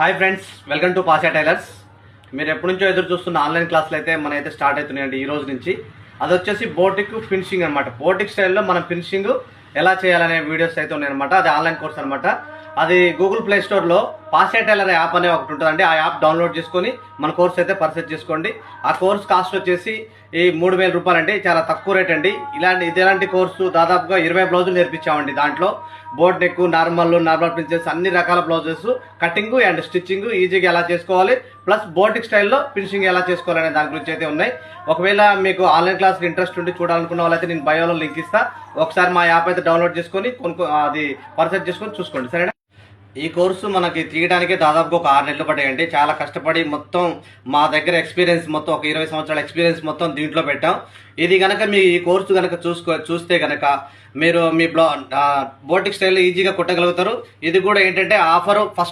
Hi friends, welcome to Pasa tailors. మీరు ఎప్పటి నుంచో ఎదురు చూస్తున్న ఆన్లైన్ క్లాసులు అయితే మనైతే స్టార్ట్ అవుతున్నాయండి ఈ రోజు నుంచి. అది వచ్చేసి బోటిక్ ఫినిషింగ్ అనమాట. బోటిక్ స్టైల్లో మనం ఫినిషింగ్ ఎలా చేయాలనే వీడియోస్ అయితే ఉన్నాయన్నమాట. అది ఆన్లైన్ కోర్స్ అనమాట. అది గూగుల్ ప్లే స్టోర్లో పాసా టైలర్ యాప్ అనే ఒకటి ఉంటుందండి. ఆ యాప్ డౌన్లోడ్ చేసుకొని మన కోర్స్ అయితే పర్చేస్ చేసుకోండి. ఆ కోర్స్ కాస్ట్ వచ్చేసి ఈ 3000 రూపాయలండి. చాలా తక్కువ రేట్ అండి. ఇలాంటి కోర్సు దాదాపుగా 20 బ్లౌజులు నేర్పించామండి. దాంట్లో బోట్ నెక్, నార్మల్ ప్రిన్సెస్ అన్ని రకాల బ్లౌజెస్ కటింగ్ అండ్ స్టిచ్చింగ్ ఈజీగా ఎలా చేసుకోవాలి, ప్లస్ బోటిక్ స్టైల్లో ఫినిషింగ్ ఎలా చేసుకోవాలనే దాని గురించి అయితే ఉన్నాయి. ఒకవేళ మీకు ఆన్లైన్ క్లాస్ ఇంట్రెస్ట్ ఉండి చూడాలనుకున్న వాళ్ళైతే నేను బయోలో లింక్ ఇస్తా. ఒకసారి మా యాప్ అయితే డౌన్లోడ్ చేసుకొని అది పర్చేస్ చేసుకొని చూసుకోండి, సరేనా. ఈ కోర్సు మనకి తీయడానికే దాదాపుగా ఒక 6 నెలలు పడ్డాయండి. చాలా కష్టపడి మొత్తం మా దగ్గర ఎక్స్పీరియన్స్ మొత్తం ఒక 20 సంవత్సరాల ఎక్స్పీరియన్స్ మొత్తం దీంట్లో పెట్టాం. ఇది కనుక మీ ఈ కోర్సు కనుక చూస్తే కనుక మీరు మీ బోటిక్ స్టైల్లో ఈజీగా కుట్టగలుగుతారు. ఇది కూడా ఏంటంటే ఆఫర్ ఫస్ట్